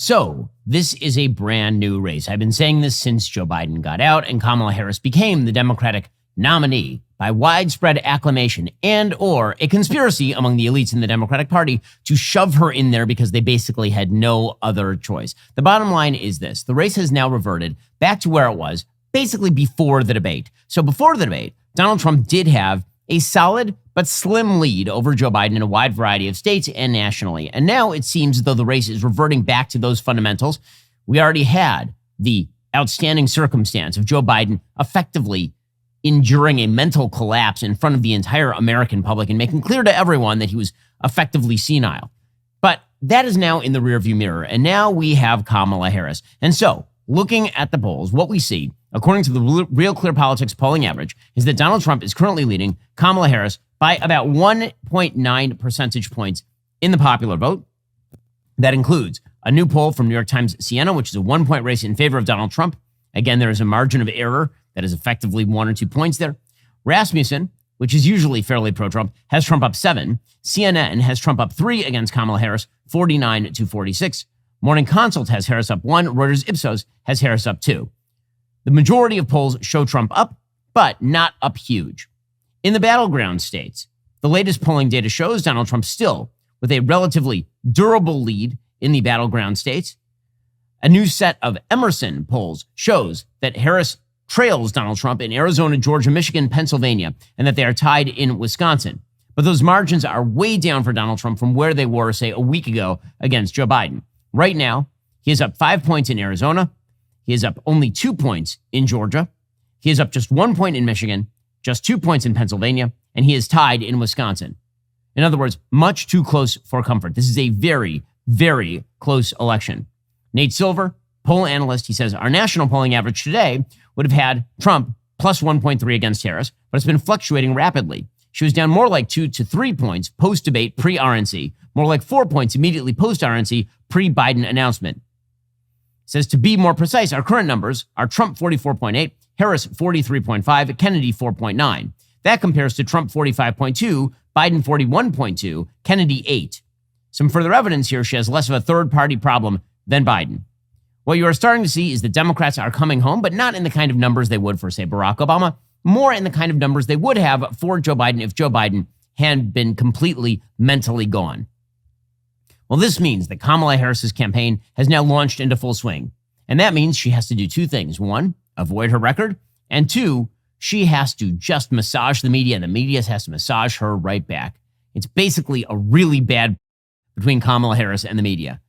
So, this is a brand new race. I've been saying this since Joe Biden got out and Kamala Harris became the Democratic nominee by widespread acclamation and or a conspiracy among the elites in the Democratic Party to shove her in there because they basically had no other choice. The bottom line is this. The race has now reverted back to where it was basically before the debate. So before the debate, Donald Trump did have a solid but slim lead over Joe Biden in a wide variety of states and nationally. And now it seems as though the race is reverting back to those fundamentals. We already had the outstanding circumstance of Joe Biden effectively enduring a mental collapse in front of the entire American public and making clear to everyone that he was effectively senile. But that is now in the rearview mirror. And now we have Kamala Harris. And so looking at the polls, what we see, according to the Real Clear Politics polling average, is that Donald Trump is currently leading Kamala Harris by about 1.9 percentage points in the popular vote. That includes a new poll from New York Times Siena, which is a 1-point race in favor of Donald Trump. Again, there is a margin of error that is effectively 1 or 2 points there. Rasmussen, which is usually fairly pro-Trump, has Trump up 7. CNN has Trump up 3 against Kamala Harris, 49 to 46. Morning Consult has Harris up 1. Reuters Ipsos has Harris up 2. The majority of polls show Trump up, but not up huge. In the battleground states, the latest polling data shows Donald Trump still with a relatively durable lead in the battleground states. A new set of Emerson polls shows that Harris trails Donald Trump in Arizona, Georgia, Michigan, Pennsylvania, and that they are tied in Wisconsin. But those margins are way down for Donald Trump from where they were, say, a week ago against Joe Biden. Right now, he is up 5 points in Arizona. He is up only 2 points in Georgia. He is up just 1 point in Michigan, just 2 points in Pennsylvania, and he is tied in Wisconsin. In other words, much too close for comfort. This is a very, very close election. Nate Silver, poll analyst, he says, our national polling average today would have had Trump plus 1.3 against Harris, but it's been fluctuating rapidly. She was down more like 2 to 3 points post-debate pre-RNC, more like 4 points immediately post-RNC pre-Biden announcement. Says to be more precise, our current numbers are Trump 44.8, Harris 43.5, Kennedy 4.9. That compares to Trump 45.2, Biden 41.2, Kennedy 8. Some further evidence here she has less of a third-party problem than Biden. What you are starting to see is that Democrats are coming home, but not in the kind of numbers they would for, say, Barack Obama, more in the kind of numbers they would have for Joe Biden if Joe Biden had been completely mentally gone. Well, this means that Kamala Harris's campaign has now launched into full swing. And that means she has to do 2 things. 1, avoid her record. And 2, she has to just massage the media, and the media has to massage her right back. It's basically a really bad between Kamala Harris and the media.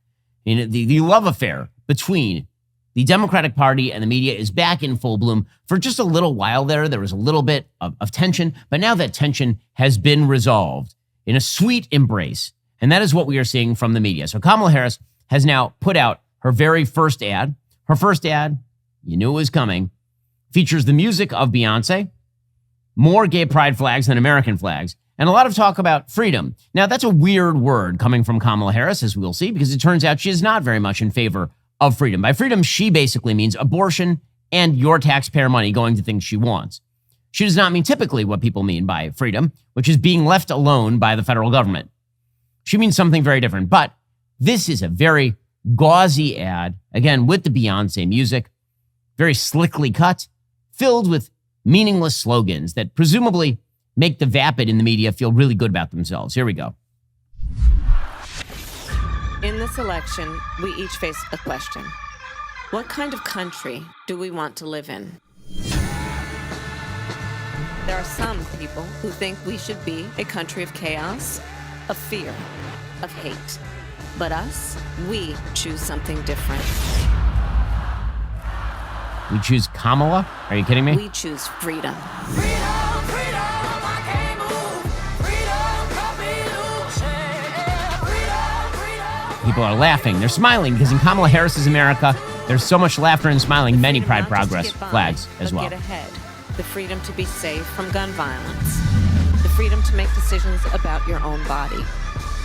The love affair between the Democratic Party and the media is back in full bloom. For just a little while there was a little bit of tension, but now that tension has been resolved in a sweet embrace. And that is what we are seeing from the media. So Kamala Harris has now put out her very first ad. Her first ad, you knew it was coming, features the music of Beyonce, more gay pride flags than American flags, and a lot of talk about freedom. Now, that's a weird word coming from Kamala Harris, as we'll see, because it turns out she is not very much in favor of freedom. By freedom, she basically means abortion and your taxpayer money going to things she wants. She does not mean typically what people mean by freedom, which is being left alone by the federal government. She means something very different. But this is a very gauzy ad, again, with the Beyonce music, very slickly cut, filled with meaningless slogans that presumably make the vapid in the media feel really good about themselves. Here we go. In this election, we each face a question. What kind of country do we want to live in? There are some people who think we should be a country of chaos, of fear, of hate. But us, we choose something different. We choose Kamala? Are you kidding me? We choose freedom. Freedom, freedom, I can't move. Freedom, cut me loose. Freedom, freedom. People are laughing. They're smiling because in Kamala Harris's America, there's so much laughter and smiling, many Pride Progress flags as well. Get ahead. The freedom to be safe from gun violence. The freedom to make decisions about your own body.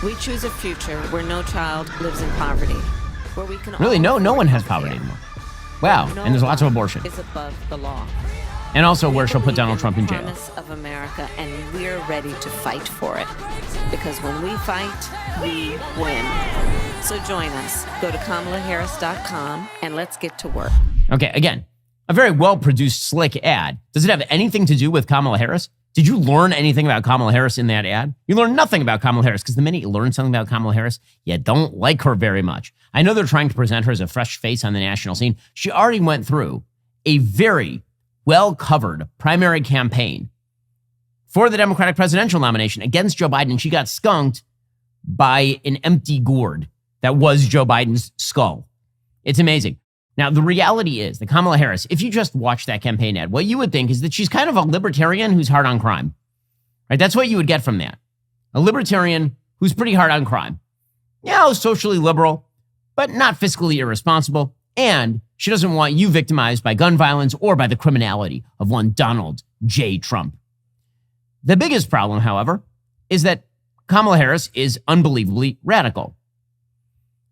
We choose a future where no child lives in poverty. Where we can really, no one has poverty anymore. Wow, and there's lots of abortion. Is above the law. And also where she'll put Donald Trump in jail. Promise of America, and we're ready to fight for it. Because when we fight, we win. So join us. Go to KamalaHarris.com and let's get to work. Okay, again, a very well-produced, slick ad. Does it have anything to do with Kamala Harris? Did you learn anything about Kamala Harris in that ad? You learned nothing about Kamala Harris because the minute you learn something about Kamala Harris, you don't like her very much. I know they're trying to present her as a fresh face on the national scene. She already went through a very well-covered primary campaign for the Democratic presidential nomination against Joe Biden. She got skunked by an empty gourd that was Joe Biden's skull. It's amazing. Now, the reality is that Kamala Harris, if you just watch that campaign ad, what you would think is that she's kind of a libertarian who's hard on crime, right? That's what you would get from that. A libertarian who's pretty hard on crime. Yeah, socially liberal, but not fiscally irresponsible. And she doesn't want you victimized by gun violence or by the criminality of one Donald J. Trump. The biggest problem, however, is that Kamala Harris is unbelievably radical.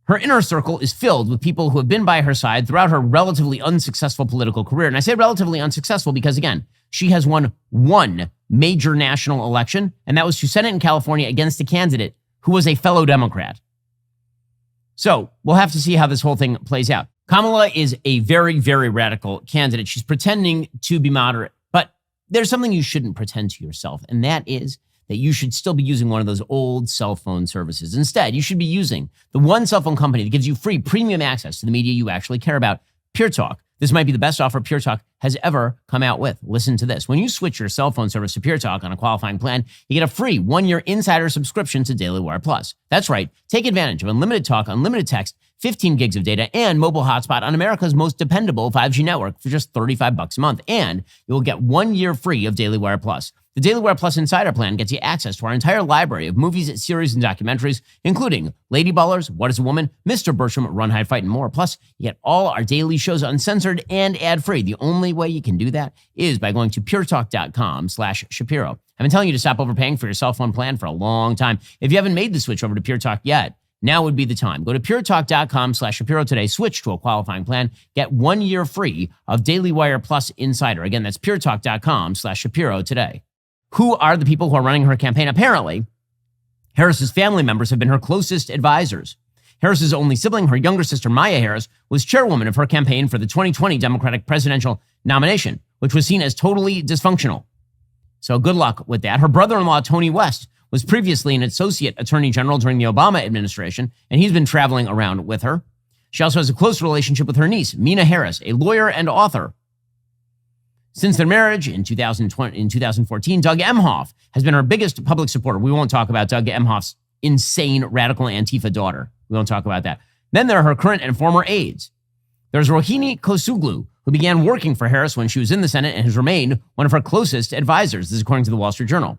Her inner circle is filled with people who have been by her side throughout her relatively unsuccessful political career. And I say relatively unsuccessful because, again, she has won one major national election, and that was to Senate in California against a candidate who was a fellow Democrat. So we'll have to see how this whole thing plays out. Kamala is a very, very radical candidate. She's pretending to be moderate, but there's something you shouldn't pretend to yourself, and that is that you should still be using one of those old cell phone services. Instead, you should be using the one cell phone company that gives you free premium access to the media you actually care about, Pure Talk. This might be the best offer Pure Talk has ever come out with. Listen to this. When you switch your cell phone service to Pure Talk on a qualifying plan, you get a free 1-year insider subscription to Daily Wire Plus. That's right. Take advantage of unlimited talk, unlimited text, 15 gigs of data, and mobile hotspot on America's most dependable 5G network for just $35 a month. And you'll get 1 year free of Daily Wire Plus. The Daily Wire Plus Insider Plan gets you access to our entire library of movies, series, and documentaries, including Lady Ballers, What is a Woman, Mr. Bertram, Run, Hide, Fight, and more. Plus, you get all our daily shows uncensored and ad-free. The only way you can do that is by going to puretalk.com/Shapiro. I've been telling you to stop overpaying for your cell phone plan for a long time. If you haven't made the switch over to Pure Talk yet, now would be the time. Go to puretalk.com/Shapiro today, switch to a qualifying plan, get 1 year free of Daily Wire Plus Insider. Again, that's puretalk.com/Shapiro today. Who are the people who are running her campaign? Apparently, Harris's family members have been her closest advisors. Harris's only sibling, her younger sister, Maya Harris, was chairwoman of her campaign for the 2020 Democratic presidential nomination, which was seen as totally dysfunctional. So good luck with that. Her brother-in-law, Tony West, was previously an associate attorney general during the Obama administration, and he's been traveling around with her. She also has a close relationship with her niece, Mina Harris, a lawyer and author. Since their marriage in 2014, Doug Emhoff has been her biggest public supporter. We won't talk about Doug Emhoff's insane radical Antifa daughter. We won't talk about that. Then there are her current and former aides. There's Rohini Kosuglu, who began working for Harris when she was in the Senate and has remained one of her closest advisors. This is according to the Wall Street Journal.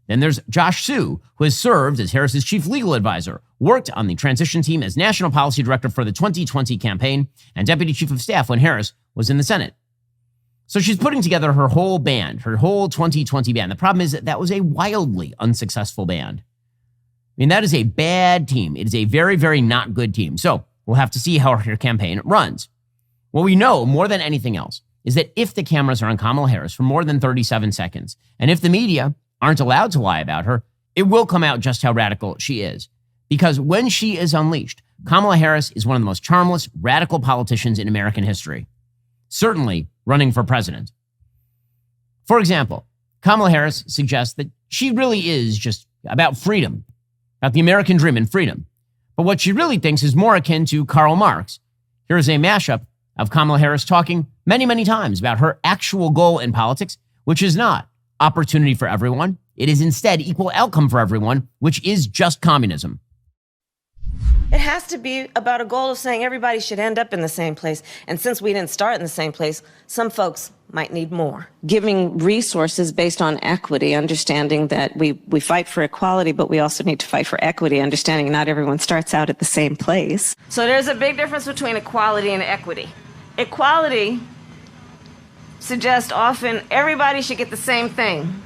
Then there's Josh Su, who has served as Harris's chief legal advisor, worked on the transition team as national policy director for the 2020 campaign, and deputy chief of staff when Harris was in the Senate. So she's putting together her whole band, her whole 2020 band. The problem is that that was a wildly unsuccessful band. I mean, that is a bad team. It is a very, very not good team. So we'll have to see how her campaign runs. What we know more than anything else is that if the cameras are on Kamala Harris for more than 37 seconds, and if the media aren't allowed to lie about her, it will come out just how radical she is. Because when she is unleashed, Kamala Harris is one of the most charmless, radical politicians in American history. Certainly running for president. For example, Kamala Harris suggests that she really is just about freedom, about the American dream and freedom. But what she really thinks is more akin to Karl Marx. Here is a mashup of Kamala Harris talking many, many times about her actual goal in politics, which is not opportunity for everyone. It is instead equal outcome for everyone, which is just communism. It has to be about a goal of saying everybody should end up in the same place. And since we didn't start in the same place, some folks might need more. Giving resources based on equity, understanding that we fight for equality, but we also need to fight for equity, understanding not everyone starts out at the same place. So there's a big difference between equality and equity. Equality suggests often everybody should get the same thing.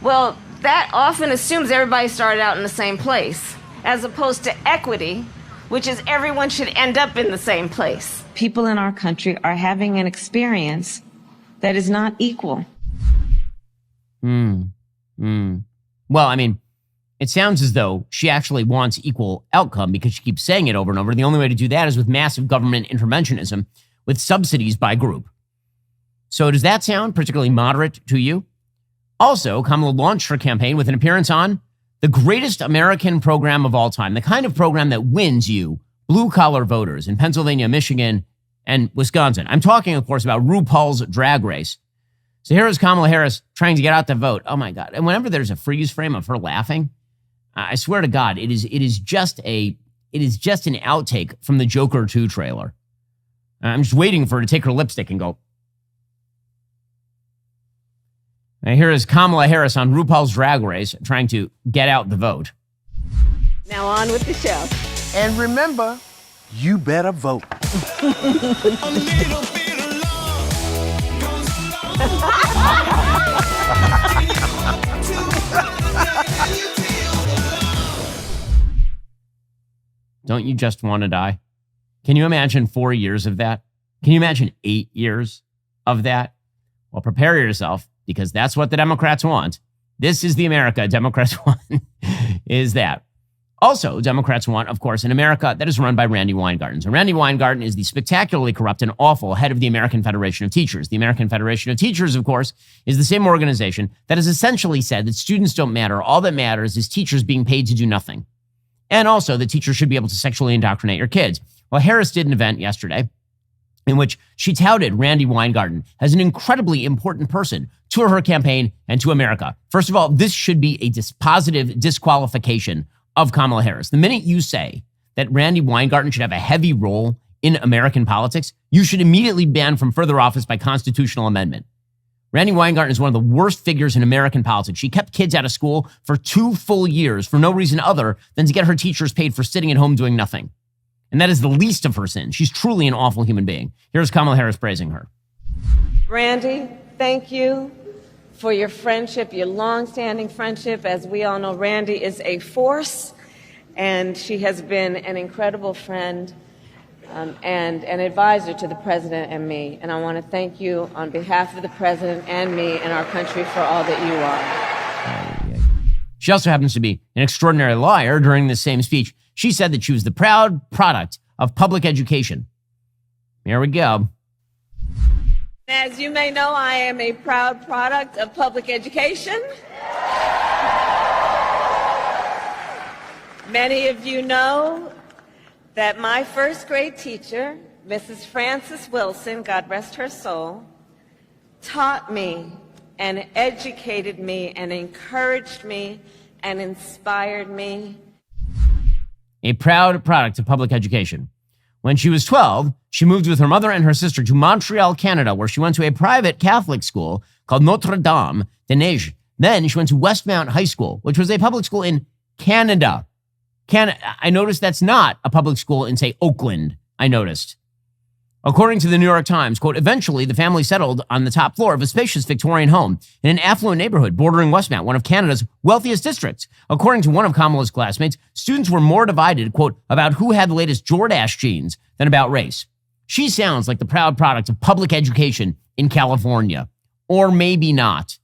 Well, that often assumes everybody started out in the same place, as opposed to equity, which is everyone should end up in the same place. People in our country are having an experience that is not equal. Well, I mean, it sounds as though she actually wants equal outcome because she keeps saying it over and over. The only way to do that is with massive government interventionism with subsidies by group. So does that sound particularly moderate to you? Also, Kamala launched her campaign with an appearance on the greatest American program of all time, the kind of program that wins you blue-collar voters in Pennsylvania, Michigan, and Wisconsin. I'm talking, of course, about RuPaul's Drag Race. So here is Kamala Harris trying to get out the vote. Oh, my God. And whenever there's a freeze frame of her laughing, I swear to God, it is just an outtake from the Joker 2 trailer. I'm just waiting for her to take her lipstick and go. Now here is Kamala Harris on RuPaul's Drag Race trying to get out the vote. Now on with the show. And remember, you better vote. Don't you just want to die? Can you imagine 4 years of that? Can you imagine 8 years of that? Well, prepare yourself, because that's what the Democrats want. This is the America Democrats want, is that. Also, Democrats want, of course, an America that is run by Randi Weingarten. So Randi Weingarten is the spectacularly corrupt and awful head of the American Federation of Teachers. The American Federation of Teachers, of course, is the same organization that has essentially said that students don't matter. All that matters is teachers being paid to do nothing. And also that teachers should be able to sexually indoctrinate your kids. Well, Harris did an event yesterday in which she touted Randi Weingarten as an incredibly important person to her campaign and to America. First of all, this should be a dispositive disqualification of Kamala Harris. The minute you say that Randi Weingarten should have a heavy role in American politics, you should immediately ban from further office by constitutional amendment. Randi Weingarten is one of the worst figures in American politics. She kept kids out of school for 2 full years for no reason other than to get her teachers paid for sitting at home doing nothing. And that is the least of her sins. She's truly an awful human being. Here's Kamala Harris praising her. Randi, thank you for your friendship, your long-standing friendship. As we all know, Randi is a force, and she has been an incredible friend and an advisor to the president and me. And I want to thank you on behalf of the president and me and our country for all that you are. She also happens to be an extraordinary liar. During this same speech, she said that she was the proud product of public education. Here we go. As you may know, I am a proud product of public education. Many of you know that my first grade teacher, Mrs. Frances Wilson, God rest her soul, taught me and educated me and encouraged me and inspired me. A proud product of public education. When she was 12, she moved with her mother and her sister to Montreal, Canada, where she went to a private Catholic school called Notre Dame de Neige. Then she went to Westmount High School, which was a public school in Canada. I noticed that's not a public school in, say, Oakland, I noticed. According to the New York Times, quote, eventually the family settled on the top floor of a spacious Victorian home in an affluent neighborhood bordering Westmount, one of Canada's wealthiest districts. According to one of Kamala's classmates, students were more divided, quote, about who had the latest Jordache jeans than about race. She sounds like the proud product of public education in California. Or maybe not.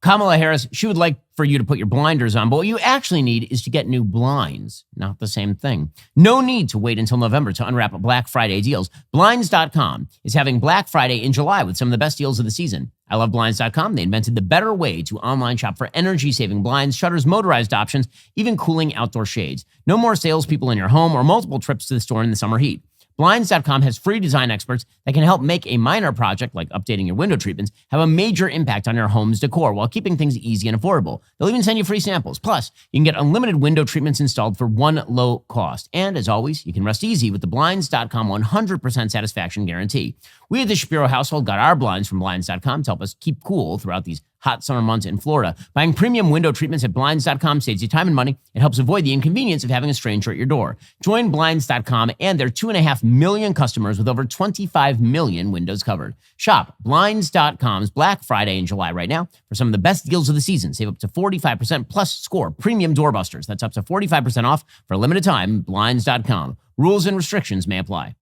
Kamala Harris, she would like for you to put your blinders on, but what you actually need is to get new blinds. Not the same thing. No need to wait until November to unwrap Black Friday deals. Blinds.com is having Black Friday in July with some of the best deals of the season. I love Blinds.com. They invented the better way to online shop for energy-saving blinds, shutters, motorized options, even cooling outdoor shades. No more salespeople in your home or multiple trips to the store in the summer heat. Blinds.com has free design experts that can help make a minor project, like updating your window treatments, have a major impact on your home's decor while keeping things easy and affordable. They'll even send you free samples. Plus, you can get unlimited window treatments installed for one low cost. And as always, you can rest easy with the Blinds.com 100% satisfaction guarantee. We at the Shapiro household got our blinds from Blinds.com to help us keep cool throughout these hot summer months in Florida. Buying premium window treatments at Blinds.com saves you time and money. It helps avoid the inconvenience of having a stranger at your door. Join Blinds.com and their 2.5 million customers with over 25 million windows covered. Shop Blinds.com's Black Friday in July right now for some of the best deals of the season. Save up to 45% plus score premium doorbusters. That's up to 45% off for a limited time. Blinds.com. Rules and restrictions may apply.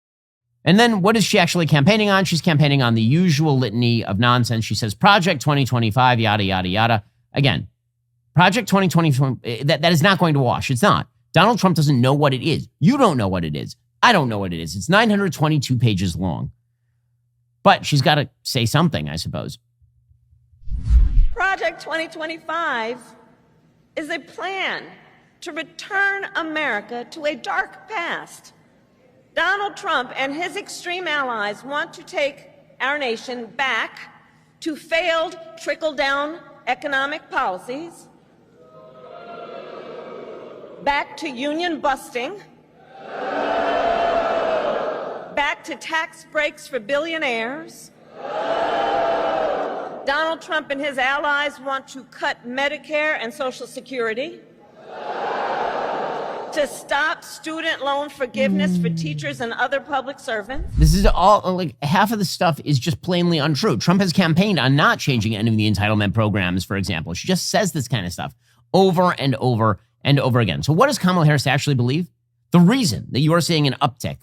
And then what is she actually campaigning on? She's campaigning on the usual litany of nonsense. She says Project 2025, yada, yada, yada. Again, Project 2020, that is not going to wash. It's not. Donald Trump doesn't know what it is. You don't know what it is. I don't know what it is. It's 922 pages long. But she's got to say something, I suppose. Project 2025 is a plan to return America to a dark past. Donald Trump and his extreme allies want to take our nation back to failed trickle-down economic policies, back to union busting, back to tax breaks for billionaires. Donald Trump and his allies want to cut Medicare and Social Security, to stop student loan forgiveness for teachers and other public servants. This is all, like, half of the stuff is just plainly untrue. Trump has campaigned on not changing any of the entitlement programs, for example. She just says this kind of stuff over and over and over again. So what does Kamala Harris actually believe? The reason that you are seeing an uptick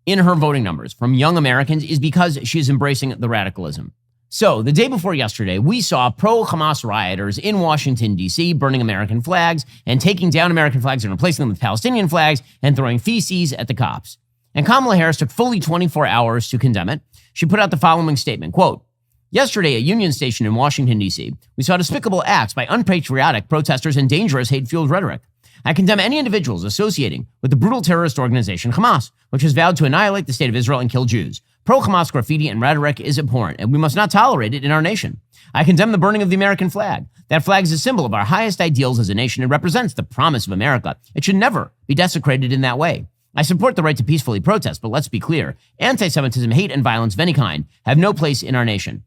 in her voting numbers from young Americans is because she is embracing the radicalism. So the day before yesterday, we saw pro-Hamas rioters in Washington, D.C., burning American flags and taking down American flags and replacing them with Palestinian flags and throwing feces at the cops. And Kamala Harris took fully 24 hours to condemn it. She put out the following statement, quote, "Yesterday at Union Station in Washington, D.C., we saw despicable acts by unpatriotic protesters and dangerous hate-fueled rhetoric. I condemn any individuals associating with the brutal terrorist organization Hamas, which has vowed to annihilate the state of Israel and kill Jews. Pro-Hamas graffiti and rhetoric is abhorrent, and we must not tolerate it in our nation. I condemn the burning of the American flag. That flag is a symbol of our highest ideals as a nation and represents the promise of America. It should never be desecrated in that way. I support the right to peacefully protest, but let's be clear. Anti-Semitism, hate, and violence of any kind have no place in our nation."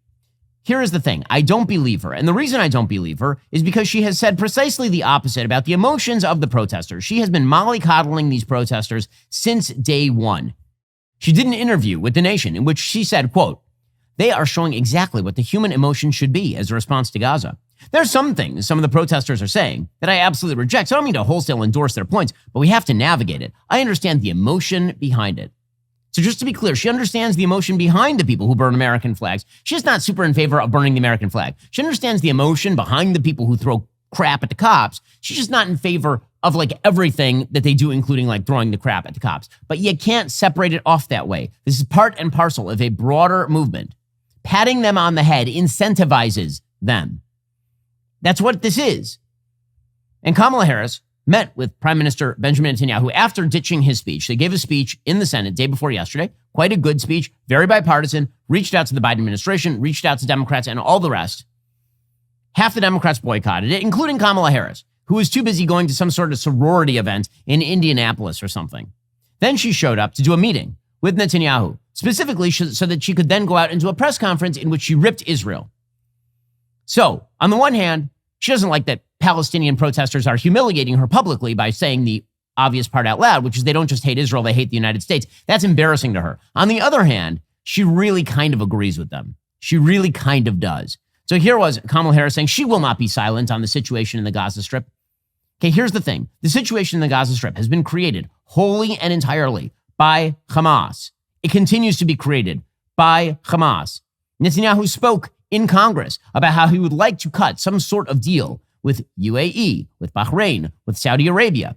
Here is the thing. I don't believe her. And the reason I don't believe her is because she has said precisely the opposite about the emotions of the protesters. She has been mollycoddling these protesters since day one. She did an interview with The Nation in which she said, quote, "They are showing exactly what the human emotion should be as a response to Gaza. There are some things some of the protesters are saying that I absolutely reject. So I don't mean to wholesale endorse their points, but we have to navigate it. I understand the emotion behind it." So just to be clear, she understands the emotion behind the people who burn American flags. She's not super in favor of burning the American flag. She understands the emotion behind the people who throw crap at the cops. She's just not in favor of like everything that they do, including like throwing the crap at the cops. But you can't separate it off that way. This is part and parcel of a broader movement. Patting them on the head incentivizes them. That's what this is. And Kamala Harris met with Prime Minister Benjamin Netanyahu after ditching his speech. They gave a speech in the Senate day before yesterday, quite a good speech, very bipartisan, reached out to the Biden administration, reached out to Democrats and all the rest. Half the Democrats boycotted it, including Kamala Harris, who was too busy going to some sort of sorority event in Indianapolis or something. Then she showed up to do a meeting with Netanyahu, specifically so that she could then go out and do a press conference in which she ripped Israel. So, on the one hand, she doesn't like that Palestinian protesters are humiliating her publicly by saying the obvious part out loud, which is they don't just hate Israel, they hate the United States. That's embarrassing to her. On the other hand, she really kind of agrees with them. She really kind of does. So here was Kamala Harris saying she will not be silent on the situation in the Gaza Strip. Okay, here's the thing. The situation in the Gaza Strip has been created wholly and entirely by Hamas. It continues to be created by Hamas. Netanyahu spoke in Congress about how he would like to cut some sort of deal with UAE, with Bahrain, with Saudi Arabia,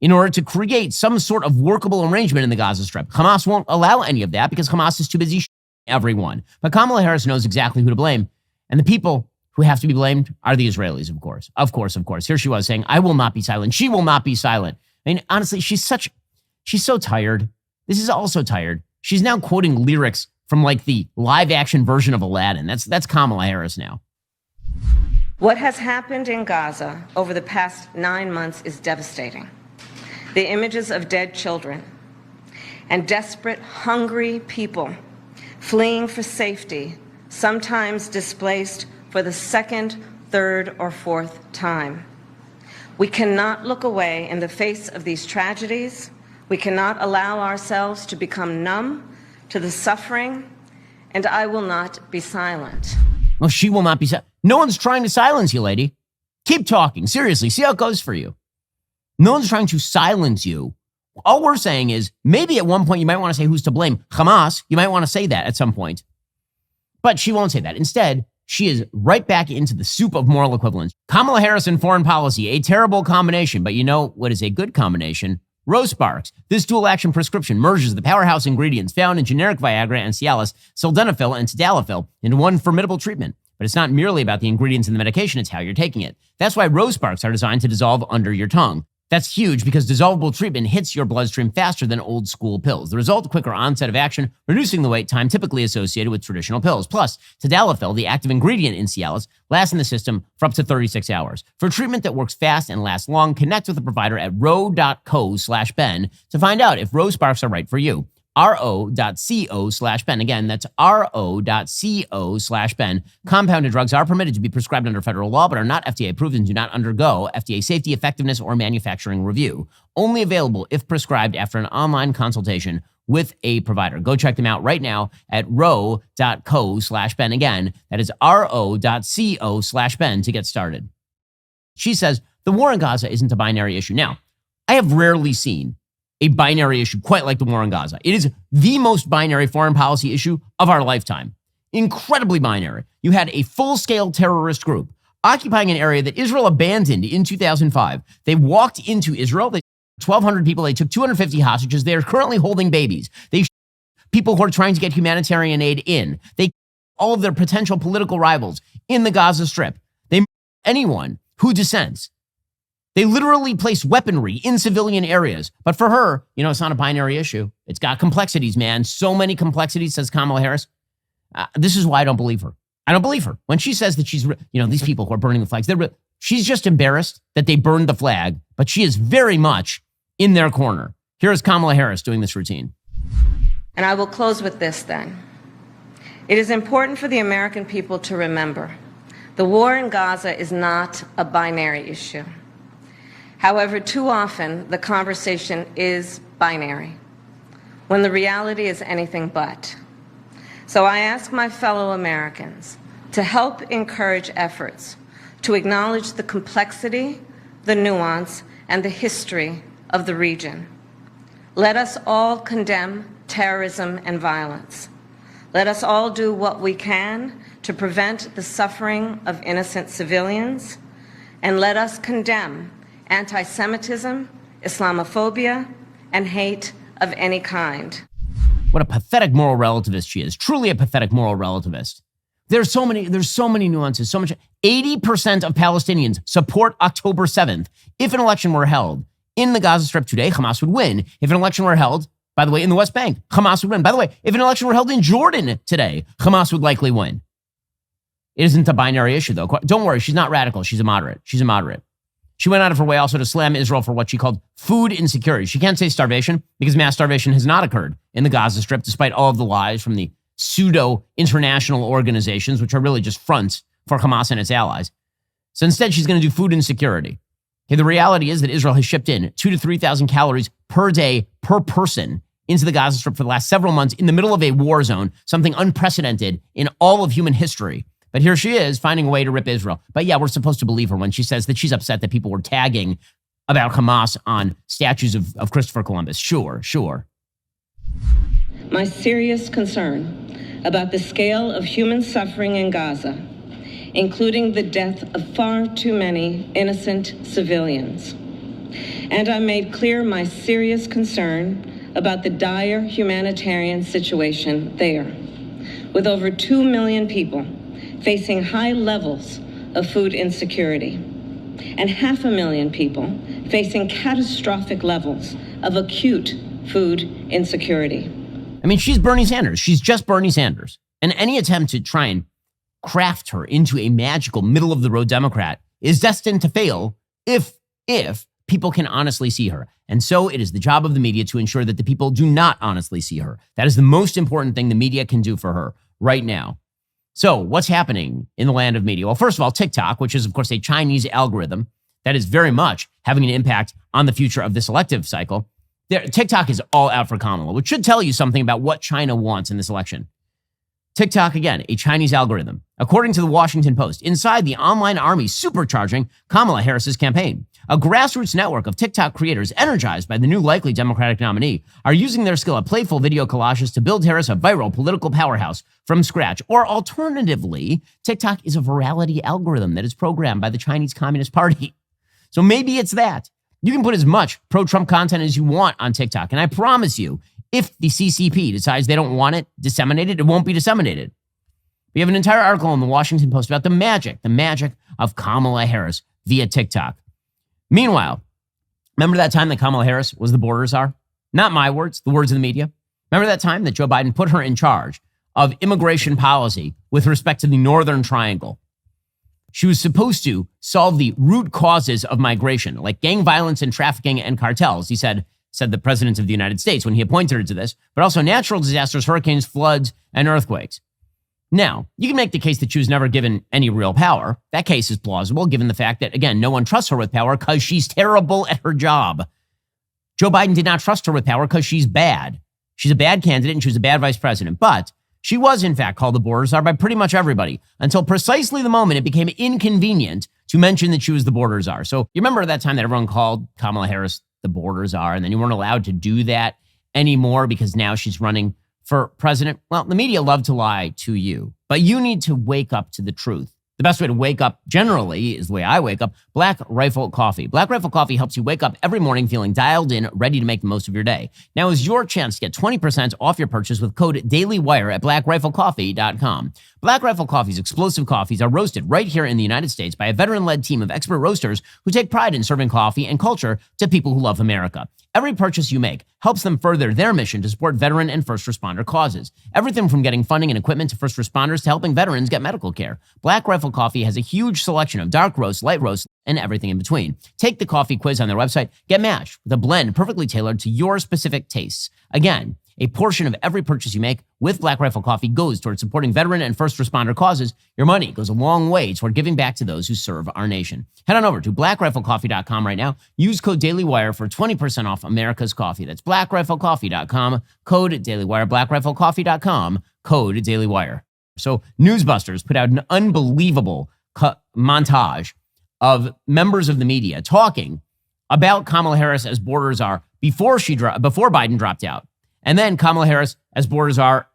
in order to create some sort of workable arrangement in the Gaza Strip. Hamas won't allow any of that because Hamas is too busy everyone. But Kamala Harris knows exactly who to blame. And the people who have to be blamed are the Israelis, of course. Of course. Here she was saying, I will not be silent. She will not be silent. I mean, honestly, she's so tired. This is also tired. She's now quoting lyrics from like the live action version of Aladdin. That's Kamala Harris now. What has happened in Gaza over the past 9 months is devastating. The images of dead children and desperate, hungry people fleeing for safety, sometimes displaced for the second, third, or fourth time. We cannot look away in the face of these tragedies. We cannot allow ourselves to become numb to the suffering, and I will not be silent. Well, she will not be silent. No one's trying to silence you, lady. Keep talking. Seriously, see how it goes for you. No one's trying to silence you All we're saying is maybe at one point you might want to say who's to blame. Hamas, you might want to say that at some point. But she won't say that. Instead, she is right back into the soup of moral equivalence. Kamala Harris and foreign policy, a terrible combination. But you know what is a good combination? Rose Sparks. This dual-action prescription merges the powerhouse ingredients found in generic Viagra and Cialis, sildenafil and tadalafil into one formidable treatment. But it's not merely about the ingredients in the medication, it's how you're taking it. That's why Rose Sparks are designed to dissolve under your tongue. That's huge because dissolvable treatment hits your bloodstream faster than old school pills. The result, quicker onset of action, reducing the wait time typically associated with traditional pills. Plus, tadalafil, the active ingredient in Cialis, lasts in the system for up to 36 hours. For treatment that works fast and lasts long, connect with a provider at ro.co/Ben to find out if Rose Sparks are right for you. ro.co/Ben. Again, that's ro.co/Ben. Compounded drugs are permitted to be prescribed under federal law, but are not FDA approved and do not undergo FDA safety, effectiveness, or manufacturing review. Only available if prescribed after an online consultation with a provider. Go check them out right now at ro.co/Ben. Again, that is ro.co/Ben to get started. She says the war in Gaza isn't a binary issue. Now, I have rarely seen a binary issue quite like the war in Gaza. It is the most binary foreign policy issue of our lifetime. Incredibly binary. You had a full-scale terrorist group occupying an area that Israel abandoned in 2005. They walked into Israel. They 1,200 people. They took 250 hostages. They are currently holding babies. They people who are trying to get humanitarian aid in. They all of their potential political rivals in the Gaza Strip. They anyone who dissents. They literally place weaponry in civilian areas. But for her, it's not a binary issue. It's got complexities, man. So many complexities, says Kamala Harris. This is why I don't believe her. I don't believe her. When she says that she's, these people who are burning the flags, she's just embarrassed that they burned the flag, but she is very much in their corner. Here is Kamala Harris doing this routine. And I will close with this then. It is important for the American people to remember the war in Gaza is not a binary issue. However, too often the conversation is binary, when the reality is anything but. So I ask my fellow Americans to help encourage efforts to acknowledge the complexity, the nuance, and the history of the region. Let us all condemn terrorism and violence. Let us all do what we can to prevent the suffering of innocent civilians, and let us condemn anti-Semitism, Islamophobia, and hate of any kind. What a pathetic moral relativist she is. Truly a pathetic moral relativist. There's so many nuances, so much. 80% of Palestinians support October 7th. If an election were held in the Gaza Strip today, Hamas would win. If an election were held, by the way, in the West Bank, Hamas would win. By the way, if an election were held in Jordan today, Hamas would likely win. It isn't a binary issue, though. Don't worry, she's not radical. She's a moderate. She went out of her way also to slam Israel for what she called food insecurity. She can't say starvation because mass starvation has not occurred in the Gaza Strip, despite all of the lies from the pseudo-international organizations, which are really just fronts for Hamas and its allies. So instead, she's going to do food insecurity. Okay, the reality is that Israel has shipped in 2,000 to 3,000 calories per day per person into the Gaza Strip for the last several months in the middle of a war zone, something unprecedented in all of human history. But here she is finding a way to rip Israel. But yeah, we're supposed to believe her when she says that she's upset that people were tagging about Hamas on statues of Christopher Columbus. Sure. My serious concern about the scale of human suffering in Gaza, including the death of far too many innocent civilians. And I made clear my serious concern about the dire humanitarian situation there, with over 2 million people facing high levels of food insecurity, and 500,000 people facing catastrophic levels of acute food insecurity. I mean, she's Bernie Sanders. She's just Bernie Sanders. And any attempt to try and craft her into a magical middle-of-the-road Democrat is destined to fail if people can honestly see her. And so it is the job of the media to ensure that the people do not honestly see her. That is the most important thing the media can do for her right now. So what's happening in the land of media? Well, first of all, TikTok, which is, of course, a Chinese algorithm that is very much having an impact on the future of this elective cycle. TikTok is all out for Kamala, which should tell you something about what China wants in this election. TikTok, again, a Chinese algorithm. According to the Washington Post, inside the online army supercharging Kamala Harris's campaign. A grassroots network of TikTok creators energized by the new likely Democratic nominee are using their skill at playful video collages to build Harris a viral political powerhouse from scratch. Or alternatively, TikTok is a virality algorithm that is programmed by the Chinese Communist Party. So maybe it's that. You can put as much pro-Trump content as you want on TikTok, and I promise you, if the CCP decides they don't want it disseminated, it won't be disseminated. We have an entire article in the Washington Post about the magic of Kamala Harris via TikTok. Meanwhile, remember that time that Kamala Harris was the border czar? Not my words, the words of the media. Remember that time that Joe Biden put her in charge of immigration policy with respect to the Northern Triangle? She was supposed to solve the root causes of migration, like gang violence and trafficking and cartels, he said the president of the United States when he appointed her to this, but also natural disasters, hurricanes, floods, and earthquakes. Now, you can make the case that she was never given any real power. That case is plausible, given the fact that, again, no one trusts her with power because she's terrible at her job. Joe Biden did not trust her with power because she's bad. She's a bad candidate and she was a bad vice president. But she was, in fact, called the border czar by pretty much everybody until precisely the moment it became inconvenient to mention that she was the border czar. So you remember that time that everyone called Kamala Harris the border czar, and then you weren't allowed to do that anymore because now she's running for president? Well, the media love to lie to you, but you need to wake up to the truth. The best way to wake up generally is the way I wake up, Black Rifle Coffee. Black Rifle Coffee helps you wake up every morning feeling dialed in, ready to make the most of your day. Now is your chance to get 20% off your purchase with code DailyWire at blackriflecoffee.com. Black Rifle Coffee's explosive coffees are roasted right here in the United States by a veteran-led team of expert roasters who take pride in serving coffee and culture to people who love America. Every purchase you make helps them further their mission to support veteran and first responder causes. Everything from getting funding and equipment to first responders to helping veterans get medical care. Black Rifle Coffee has a huge selection of dark roasts, light roasts, and everything in between. Take the coffee quiz on their website. Get matched with a blend perfectly tailored to your specific tastes. Again, a portion of every purchase you make with Black Rifle Coffee goes towards supporting veteran and first responder causes. Your money goes a long way toward giving back to those who serve our nation. Head on over to blackriflecoffee.com right now. Use code DailyWire for 20% off America's coffee. That's blackriflecoffee.com, code DailyWire, blackriflecoffee.com, code DailyWire. So Newsbusters put out an unbelievable montage of members of the media talking about Kamala Harris as border czar before Biden dropped out. And then Kamala Harris as border czar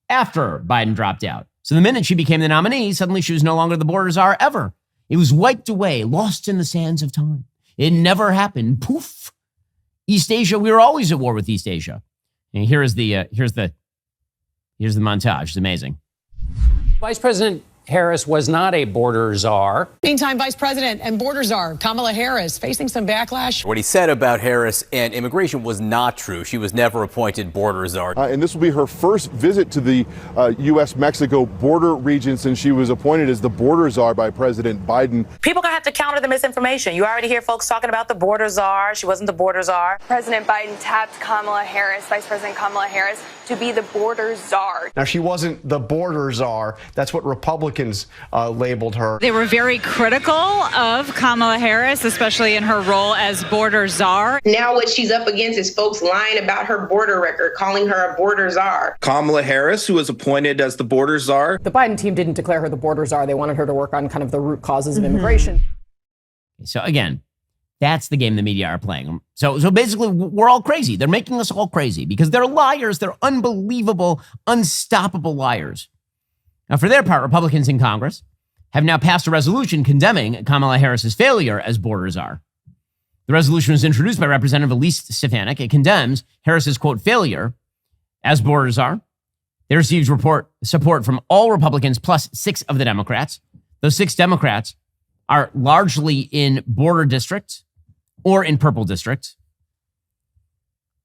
after Biden dropped out. So the minute she became the nominee, suddenly she was no longer the border czar ever. It was wiped away, lost in the sands of time. It never happened. Poof. East Asia, we were always at war with East Asia. And here's the montage. It's amazing. Vice President Harris was not a border czar. Meantime, Vice President and border czar Kamala Harris facing some backlash. What he said about Harris and immigration was not true. She was never appointed border czar. And this will be her first visit to the U.S.-Mexico border region since she was appointed as the border czar by President Biden. People are going to have to counter the misinformation. You already hear folks talking about the border czar. She wasn't the border czar. President Biden tapped Kamala Harris, Vice President Kamala Harris, to be the border czar. Now, she wasn't the border czar. That's what Republicans labeled her. They were very critical of Kamala Harris, especially in her role as border czar. Now what she's up against is folks lying about her border record, calling her a border czar. Kamala Harris, who was appointed as the border czar. The Biden team didn't declare her the border czar. They wanted her to work on kind of the root causes of immigration. So again, that's the game the media are playing. So basically, we're all crazy. They're making us all crazy because they're liars. They're unbelievable, unstoppable liars. Now, for their part, Republicans in Congress have now passed a resolution condemning Kamala Harris's failure as border czar. The resolution was introduced by Representative Elise Stefanik. It condemns Harris's, quote, failure as border czar. They received support from all Republicans plus 6 of the Democrats. Those 6 Democrats are largely in border districts or in purple districts.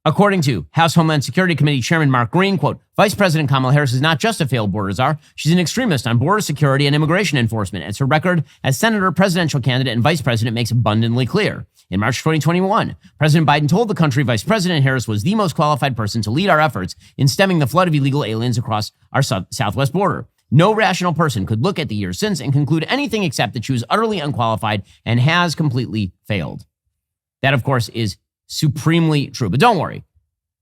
According to House Homeland Security Committee Chairman Mark Green, quote, Vice President Kamala Harris is not just a failed border czar. She's an extremist on border security and immigration enforcement, as her record as senator, presidential candidate, and vice president makes abundantly clear. In March 2021, President Biden told the country Vice President Harris was the most qualified person to lead our efforts in stemming the flood of illegal aliens across our southwest border. No rational person could look at the years since and conclude anything except that she was utterly unqualified and has completely failed. That, of course, is supremely true. But don't worry.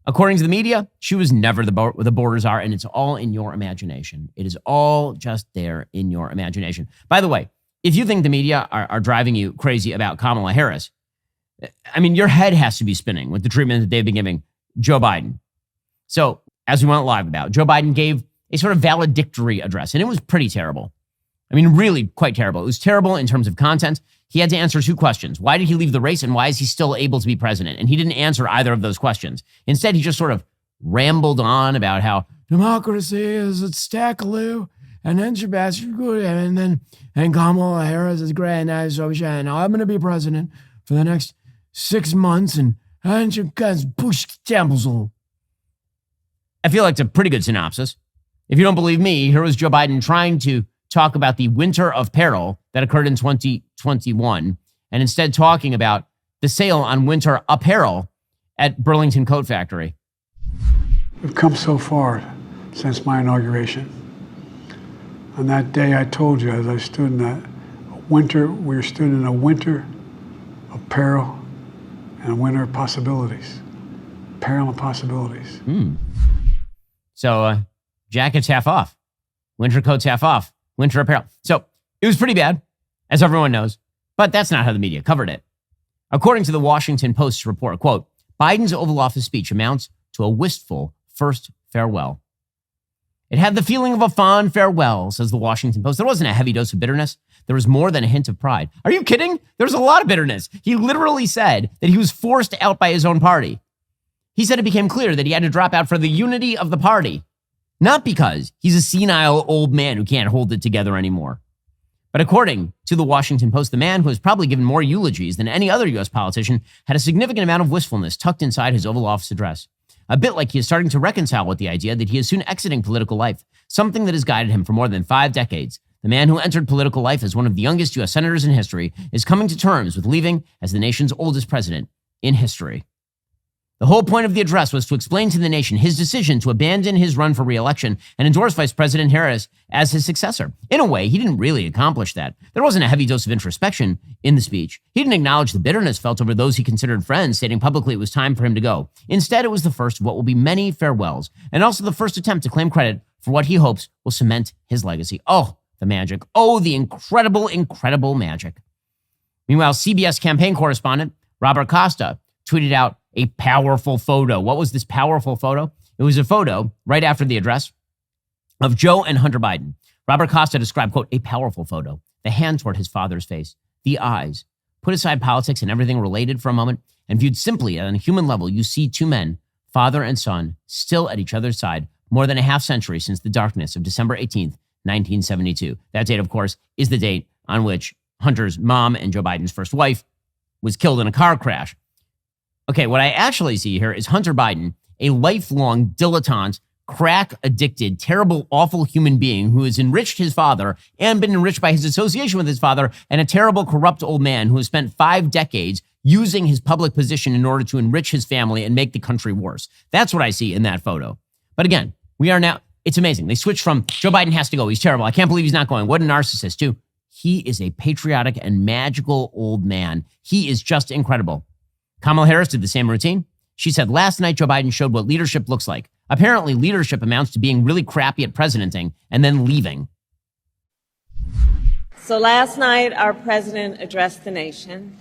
According to the media, she was never the border czar, and it's all in your imagination. It is all just there in your imagination. By the way, if you think the media are driving you crazy about Kamala Harris, I mean, your head has to be spinning with the treatment that they've been giving Joe Biden. So, as we went live about, Joe Biden gave a sort of valedictory address, and it was pretty terrible. I mean, really quite terrible. It was terrible in terms of content. He had to answer 2 questions. Why did he leave the race, and why is he still able to be president? And he didn't answer either of those questions. Instead, he just sort of rambled on about how democracy is at stackaloo, and then Sebastian good, and Kamala Harris is great, and now I'm going to be president for the next 6 months, and you guys push temples. I feel like it's a pretty good synopsis. If you don't believe me, here was Joe Biden trying to talk about the winter of peril that occurred in 2021, and instead talking about the sale on winter apparel at Burlington Coat Factory. We've come so far since my inauguration. On that day, I told you, as I stood in that winter, we stood in a winter of peril and a winter of possibilities. Peril and possibilities. So, jackets half off, winter coats half off, winter apparel. So, it was pretty bad, as everyone knows, but that's not how the media covered it. According to the Washington Post's report, quote, Biden's Oval Office speech amounts to a wistful first farewell. It had the feeling of a fond farewell, says the Washington Post. There wasn't a heavy dose of bitterness. There was more than a hint of pride. Are you kidding? There's a lot of bitterness. He literally said that he was forced out by his own party. He said it became clear that he had to drop out for the unity of the party, not because he's a senile old man who can't hold it together anymore. But according to the Washington Post, the man who has probably given more eulogies than any other U.S. politician had a significant amount of wistfulness tucked inside his Oval Office address. A bit like he is starting to reconcile with the idea that he is soon exiting political life, something that has guided him for more than 5 decades. The man who entered political life as one of the youngest U.S. senators in history is coming to terms with leaving as the nation's oldest president in history. The whole point of the address was to explain to the nation his decision to abandon his run for re-election and endorse Vice President Harris as his successor. In a way, he didn't really accomplish that. There wasn't a heavy dose of introspection in the speech. He didn't acknowledge the bitterness felt over those he considered friends, stating publicly it was time for him to go. Instead, it was the first of what will be many farewells, and also the first attempt to claim credit for what he hopes will cement his legacy. Oh, the magic. Oh, the incredible, incredible magic. Meanwhile, CBS campaign correspondent Robert Costa tweeted out a powerful photo. What was this powerful photo? It was a photo right after the address of Joe and Hunter Biden. Robert Costa described, quote, a powerful photo, the hand toward his father's face, the eyes. Put aside politics and everything related for a moment, and viewed simply on a human level, you see 2 men, father and son, still at each other's side, more than a half century since the darkness of December 18th, 1972. That date, of course, is the date on which Hunter's mom and Joe Biden's first wife was killed in a car crash. Okay, what I actually see here is Hunter Biden, a lifelong dilettante, crack-addicted, terrible, awful human being who has enriched his father and been enriched by his association with his father, and a terrible, corrupt old man who has spent 5 decades using his public position in order to enrich his family and make the country worse. That's what I see in that photo. But again, we are now, it's amazing. They switched from Joe Biden has to go. He's terrible. I can't believe he's not going. What a narcissist, too. He is a patriotic and magical old man. He is just incredible. Kamala Harris did the same routine. She said last night Joe Biden showed what leadership looks like. Apparently, leadership amounts to being really crappy at presidenting and then leaving. So last night, our president addressed the nation,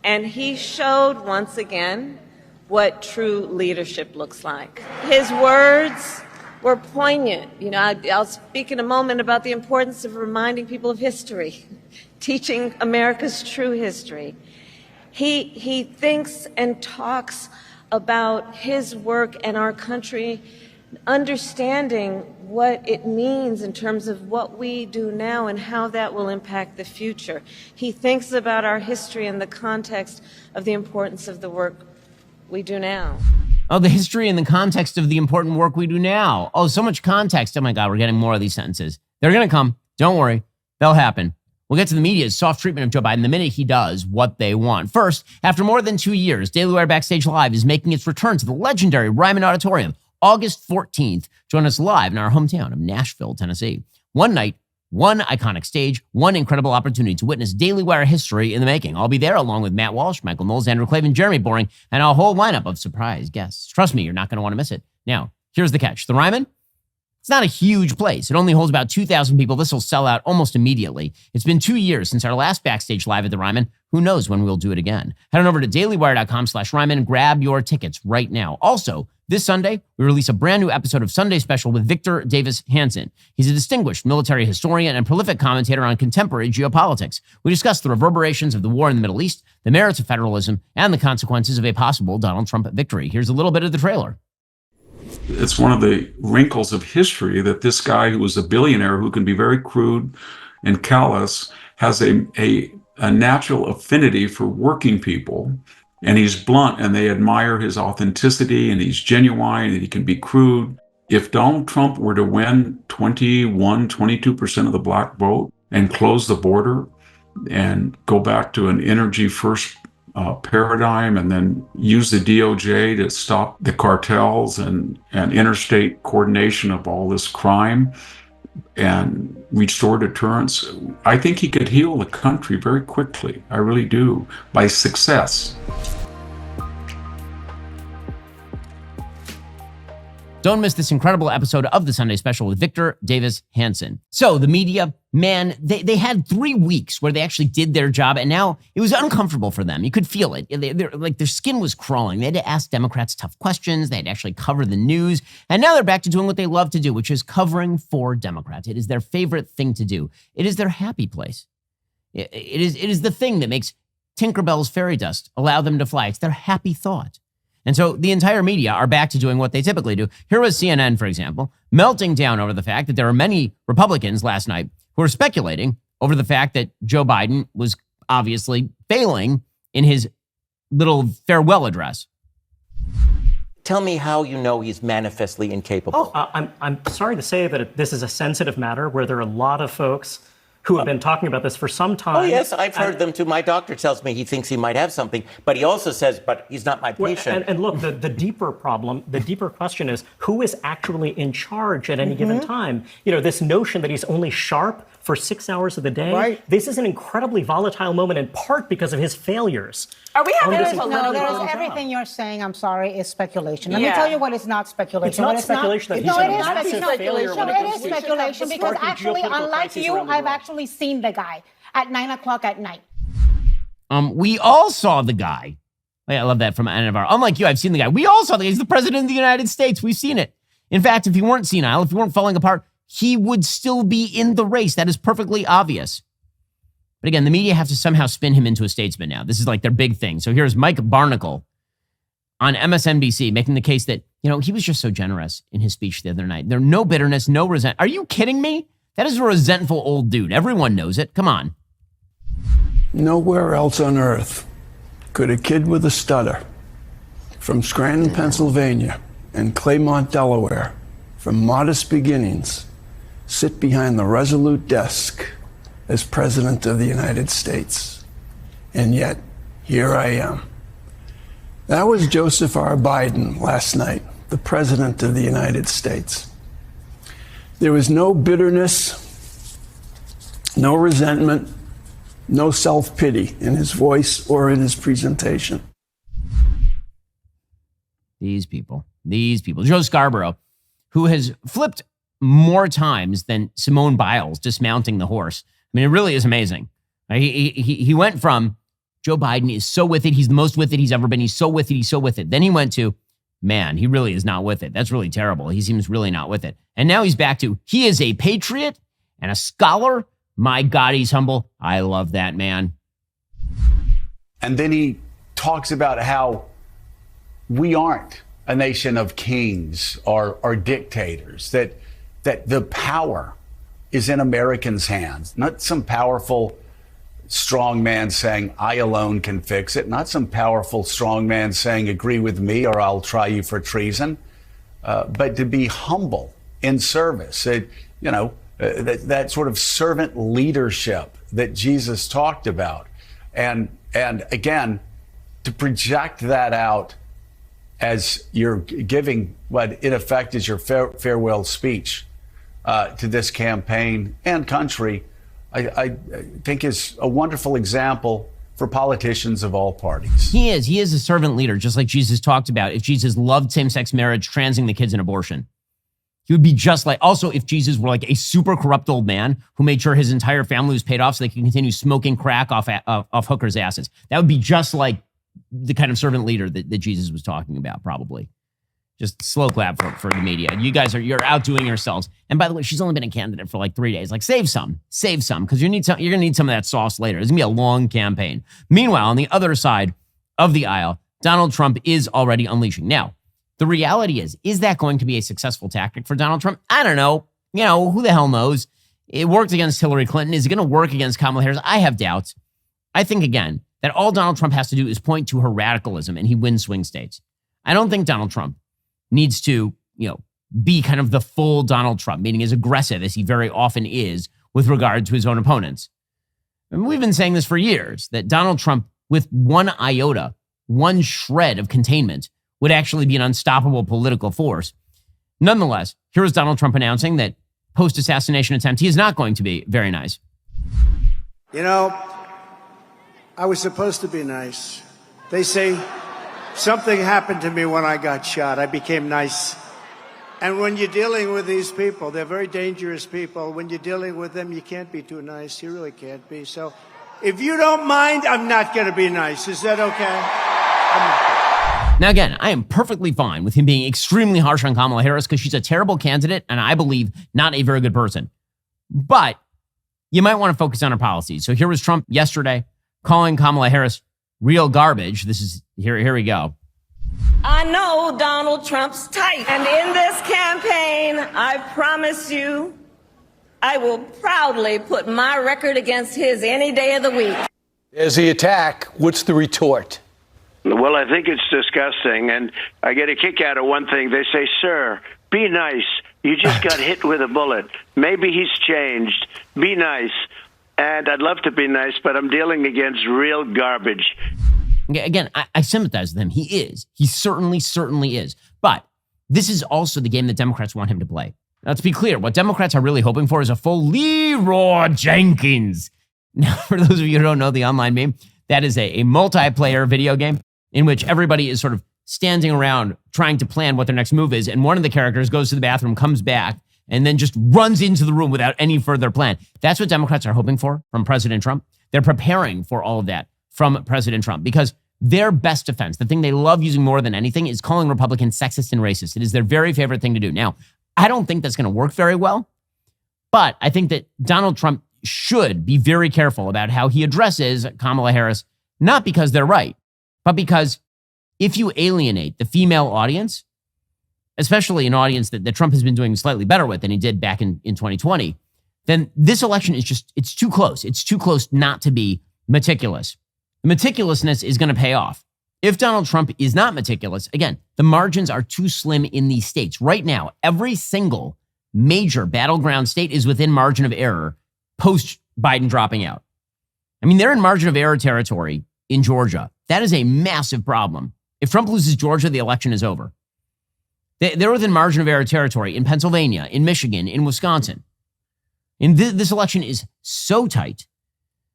and he showed once again what true leadership looks like. His words were poignant. You know, I'll speak in a moment about the importance of reminding people of history, teaching America's true history. He thinks and talks about his work and our country, understanding what it means in terms of what we do now and how that will impact the future. He thinks about our history in the context of the importance of the work we do now. Oh, the history in the context of the important work we do now. Oh, so much context. Oh my God, we're getting more of these sentences. They're going to come. Don't worry. They'll happen. We'll get to the media's soft treatment of Joe Biden the minute he does what they want. First, after more than 2 years, Daily Wire Backstage Live is making its return to the legendary Ryman Auditorium, August 14th. Join us live in our hometown of Nashville, Tennessee. One night, one iconic stage, one incredible opportunity to witness Daily Wire history in the making. I'll be there along with Matt Walsh, Michael Knowles, Andrew Klavan, Jeremy Boring, and a whole lineup of surprise guests. Trust me, you're not going to want to miss it. Now, here's the catch. The Ryman? It's not a huge place. It only holds about 2,000 people. This will sell out almost immediately. It's been 2 years since our last Backstage Live at the Ryman. Who knows when we'll do it again? Head on over to dailywire.com/Ryman and grab your tickets right now. Also, this Sunday, we release a brand new episode of Sunday Special with Victor Davis Hanson. He's a distinguished military historian and prolific commentator on contemporary geopolitics. We discuss the reverberations of the war in the Middle East, the merits of federalism, and the consequences of a possible Donald Trump victory. Here's a little bit of the trailer. It's one of the wrinkles of history that this guy who was a billionaire, who can be very crude and callous, has a natural affinity for working people, and he's blunt, and they admire his authenticity, and he's genuine, and he can be crude. If Donald Trump were to win 22% of the black vote and close the border and go back to an energy first paradigm, and then use the DOJ to stop the cartels and interstate coordination of all this crime and restore deterrence, I think he could heal the country very quickly. I really do, by success. Don't miss this incredible episode of the Sunday Special with Victor Davis Hanson. So the media, man, they had 3 weeks where they actually did their job, and now it was uncomfortable for them. You could feel it. Their skin was crawling. They had to ask Democrats tough questions. They had to actually cover the news. And now they're back to doing what they love to do, which is covering for Democrats. It is their favorite thing to do. It is their happy place. It is the thing that makes Tinkerbell's fairy dust allow them to fly. It's their happy thought. And so the entire media are back to doing what they typically do. Here was CNN, for example, melting down over the fact that there are many Republicans last night who are speculating over the fact that Joe Biden was obviously failing in his little farewell address. Tell me how you know he's manifestly incapable. I'm sorry to say that this is a sensitive matter where there are a lot of folks who have been talking about this for some time. Oh, yes, I've heard them too. My doctor tells me he thinks he might have something, but he also says, but he's not my patient. And look, the deeper problem, the deeper question is who is actually in charge at any given time? You know, this notion that he's only sharp for 6 hours of the day, this is an incredibly volatile moment in part because of his failures. Are we having everything you're saying, I'm sorry, is speculation. Let me tell you what is not speculation. It's not speculation that he's a massive failure when it comes to speculation because actually, unlike you, I've actually seen the guy at 9 o'clock at night. We all saw the guy. I love that from Anna Navarro. Unlike you, I've seen the guy. We all saw the guy. He's the president of the United States. We've seen it. In fact, if he weren't senile, if he weren't falling apart, he would still be in the race. That is perfectly obvious. But again, the media have to somehow spin him into a statesman now. This is like their big thing. So here's Mike Barnicle on MSNBC making the case that, you know, he was just so generous in his speech the other night. There's no bitterness, no resentment. Are you kidding me? That is a resentful old dude. Everyone knows it. Come on. Nowhere else on earth could a kid with a stutter from Scranton, Pennsylvania, and Claymont, Delaware, from modest beginnings, sit behind the resolute desk as President of the United States. And yet, here I am. That was Joseph R. Biden last night, the President of the United States. There was no bitterness, no resentment, no self-pity in his voice or in his presentation. These people. Joe Scarborough, who has flipped more times than Simone Biles dismounting the horse. I mean, it really is amazing. He went from Joe Biden is so with it. He's the most with it he's ever been. He's so with it. He's so with it. Then he went to, man, he really is not with it. That's really terrible. He seems really not with it. And now he's back to, he is a patriot and a scholar. My God, he's humble. I love that man. And then he talks about how we aren't a nation of kings or dictators, that the power is in Americans' hands, not some powerful strong man saying, I alone can fix it, not some powerful strong man saying, agree with me or I'll try you for treason, but to be humble in service. That sort of servant leadership that Jesus talked about. And again, to project that out as you're giving what in effect is your farewell speech to this campaign and country, I think is a wonderful example for politicians of all parties. He is a servant leader, just like Jesus talked about. If Jesus loved same-sex marriage, transing the kids, and abortion, He would be just like, also, if Jesus were like a super corrupt old man who made sure his entire family was paid off so they could continue smoking crack off hookers' asses. That would be just like the kind of servant leader that Jesus was talking about, probably. Just slow clap for the media. You guys you're outdoing yourselves. And by the way, she's only been a candidate for like 3 days. Like, save some, because you're going to need some of that sauce later. It's going to be a long campaign. Meanwhile, on the other side of the aisle, Donald Trump is already unleashing. Now, the reality is that going to be a successful tactic for Donald Trump? I don't know. You know, who the hell knows? It worked against Hillary Clinton. Is it going to work against Kamala Harris? I have doubts. I think, again, that all Donald Trump has to do is point to her radicalism and he wins swing states. I don't think Donald Trump needs to, be kind of the full Donald Trump, meaning as aggressive as he very often is with regard to his own opponents. And we've been saying this for years, that Donald Trump, with one iota, one shred of containment, would actually be an unstoppable political force. Nonetheless, here is Donald Trump announcing that post-assassination attempt, he is not going to be very nice. I was supposed to be nice. They say something happened to me when I got shot. I became nice. And when you're dealing with these people, they're very dangerous people. When you're dealing with them, you can't be too nice. You really can't be. So if you don't mind, I'm not going to be nice. Is that okay? Now, again, I am perfectly fine with him being extremely harsh on Kamala Harris because she's a terrible candidate and I believe not a very good person. But you might want to focus on her policies. So here was Trump yesterday calling Kamala Harris real garbage. Here we go. I know Donald Trump's type. And in this campaign, I promise you, I will proudly put my record against his any day of the week. There's the attack. What's the retort? Well, I think it's disgusting, and I get a kick out of one thing. They say, sir, be nice. You just got hit with a bullet. Maybe he's changed. Be nice. And I'd love to be nice, but I'm dealing against real garbage. Again, I sympathize with him. He is. He certainly is. But this is also the game that Democrats want him to play. Now, to be clear, what Democrats are really hoping for is a full Leroy Jenkins. Now, for those of you who don't know the online meme, that is a multiplayer video game in which everybody is sort of standing around trying to plan what their next move is. And one of the characters goes to the bathroom, comes back, and then just runs into the room without any further plan. That's what Democrats are hoping for from President Trump. They're preparing for all of that from President Trump because their best defense, the thing they love using more than anything, is calling Republicans sexist and racist. It is their very favorite thing to do. Now, I don't think that's going to work very well, but I think that Donald Trump should be very careful about how he addresses Kamala Harris, not because they're right, but because if you alienate the female audience, especially an audience that Trump has been doing slightly better with than he did back in 2020, then this election is it's too close. It's too close not to be meticulous. The meticulousness is going to pay off. If Donald Trump is not meticulous, again, the margins are too slim in these states. Right now, every single major battleground state is within margin of error post-Biden dropping out. I mean, they're in margin of error territory in Georgia. That is a massive problem. If Trump loses Georgia, the election is over. They're within margin of error territory in Pennsylvania, in Michigan, in Wisconsin. And this election is so tight.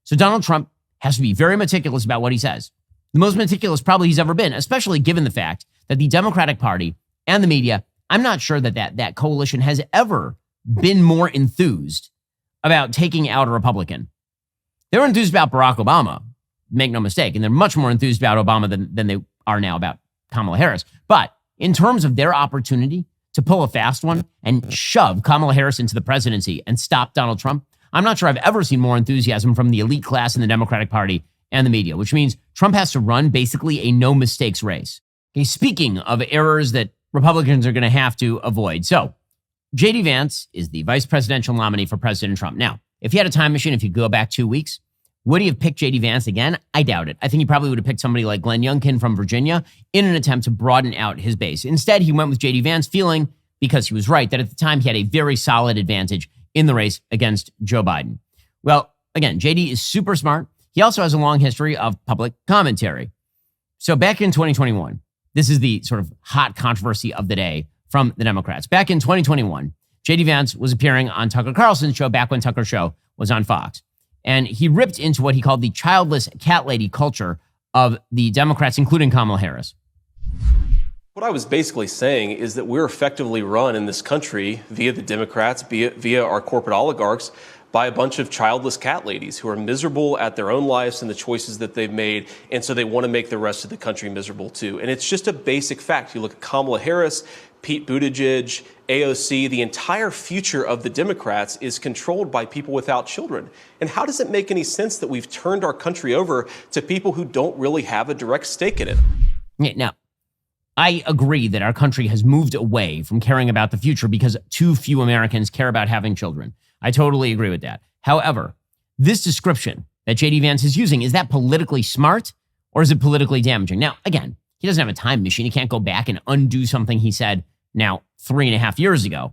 So Donald Trump has to be very meticulous about what he says. The most meticulous probably he's ever been, especially given the fact that the Democratic Party and the media, I'm not sure that coalition has ever been more enthused about taking out a Republican. They were enthused about Barack Obama, make no mistake, and they're much more enthused about Obama than they are now about Kamala Harris. But in terms of their opportunity to pull a fast one and shove Kamala Harris into the presidency and stop Donald Trump, I'm not sure I've ever seen more enthusiasm from the elite class in the Democratic Party and the media, which means Trump has to run basically a no mistakes race. Okay, speaking of errors that Republicans are going to have to avoid. So JD Vance is the vice presidential nominee for President Trump. Now, if he had a time machine, if you go back 2 weeks, would he have picked JD Vance again? I doubt it. I think he probably would have picked somebody like Glenn Youngkin from Virginia in an attempt to broaden out his base. Instead, he went with JD Vance, feeling, because he was right, that at the time he had a very solid advantage in the race against Joe Biden. Well, again, JD is super smart. He also has a long history of public commentary. So back in 2021, this is the sort of hot controversy of the day from the Democrats. Back in 2021, JD Vance was appearing on Tucker Carlson's show back when Tucker's show was on Fox. And he ripped into what he called the childless cat lady culture of the Democrats, including Kamala Harris. What I was basically saying is that we're effectively run in this country via the Democrats, via our corporate oligarchs, by a bunch of childless cat ladies who are miserable at their own lives and the choices that they've made. And so they want to make the rest of the country miserable too. And it's just a basic fact. You look at Kamala Harris, Pete Buttigieg, AOC, the entire future of the Democrats is controlled by people without children. And how does it make any sense that we've turned our country over to people who don't really have a direct stake in it? Yeah, now, I agree that our country has moved away from caring about the future because too few Americans care about having children. I totally agree with that. However, this description that JD Vance is using, is that politically smart or is it politically damaging? Now, again, he doesn't have a time machine. He can't go back and undo something he said now 3.5 years ago.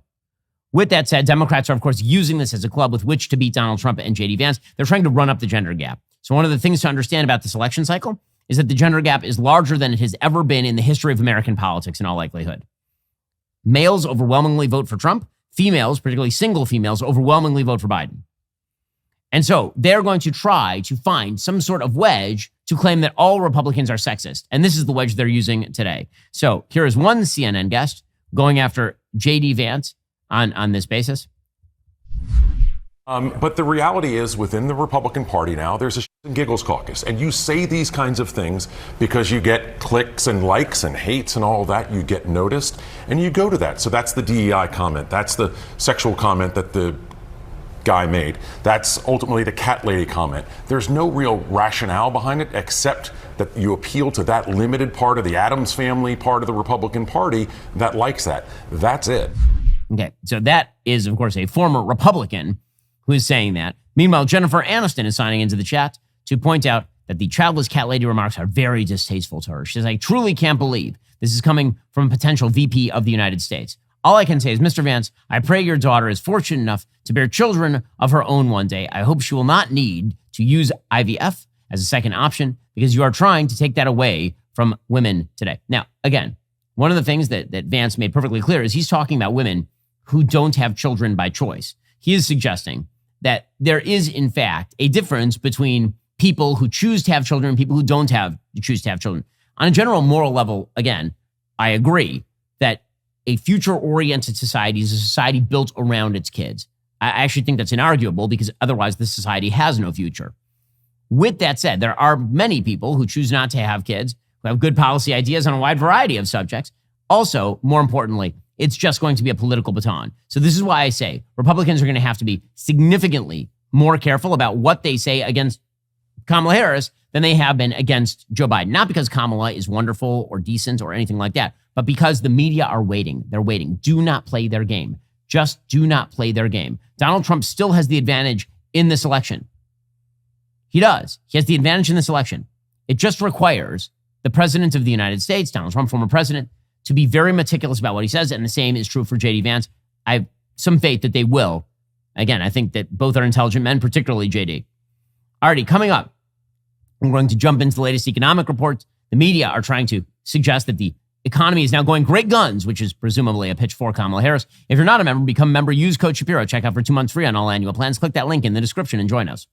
With that said, Democrats are, of course, using this as a club with which to beat Donald Trump and JD Vance. They're trying to run up the gender gap. So one of the things to understand about this election cycle is that the gender gap is larger than it has ever been in the history of American politics in all likelihood. Males overwhelmingly vote for Trump. Females, particularly single females, overwhelmingly vote for Biden. And so they're going to try to find some sort of wedge to claim that all Republicans are sexist. And this is the wedge they're using today. So here is one CNN guest going after JD Vance on this basis. But the reality is, within the Republican Party now, there's a shits and giggles caucus. And you say these kinds of things because you get clicks and likes and hates and all that. You get noticed and you go to that. So that's the DEI comment. That's the sexual comment that the guy made. That's ultimately the cat lady comment. There's no real rationale behind it except that you appeal to that limited part of the Addams family part of the Republican Party that likes that. That's it. Okay, so that is, of course, a former Republican who is saying that. Meanwhile, Jennifer Aniston is signing into the chat to point out that the childless cat lady remarks are very distasteful to her. She says, I truly can't believe this is coming from a potential VP of the United States. All I can say is, Mr. Vance, I pray your daughter is fortunate enough to bear children of her own one day. I hope she will not need to use IVF as a second option because you are trying to take that away from women today. Now, again, one of the things that Vance made perfectly clear is he's talking about women who don't have children by choice. He is suggesting that there is, in fact, a difference between people who choose to have children and people who don't choose to have children. On a general moral level, again, I agree that a future-oriented society is a society built around its kids. I actually think that's inarguable because otherwise this society has no future. With that said, there are many people who choose not to have kids, who have good policy ideas on a wide variety of subjects. Also, more importantly, it's just going to be a political baton. So this is why I say Republicans are going to have to be significantly more careful about what they say against Kamala Harris than they have been against Joe Biden. Not because Kamala is wonderful or decent or anything like that, but because the media are waiting. They're waiting. Do not play their game. Just do not play their game. Donald Trump still has the advantage in this election. He does. He has the advantage in this election. It just requires the president of the United States, Donald Trump, former president, to be very meticulous about what he says, and the same is true for JD Vance. I have some faith that they will. Again, I think that both are intelligent men, particularly JD. Alrighty, coming up, we're going to jump into the latest economic reports. The media are trying to suggest that the economy is now going great guns, which is presumably a pitch for Kamala Harris. If you're not a member, become a member. Use code Shapiro. Check out for 2 months free on all annual plans. Click that link in the description and join us.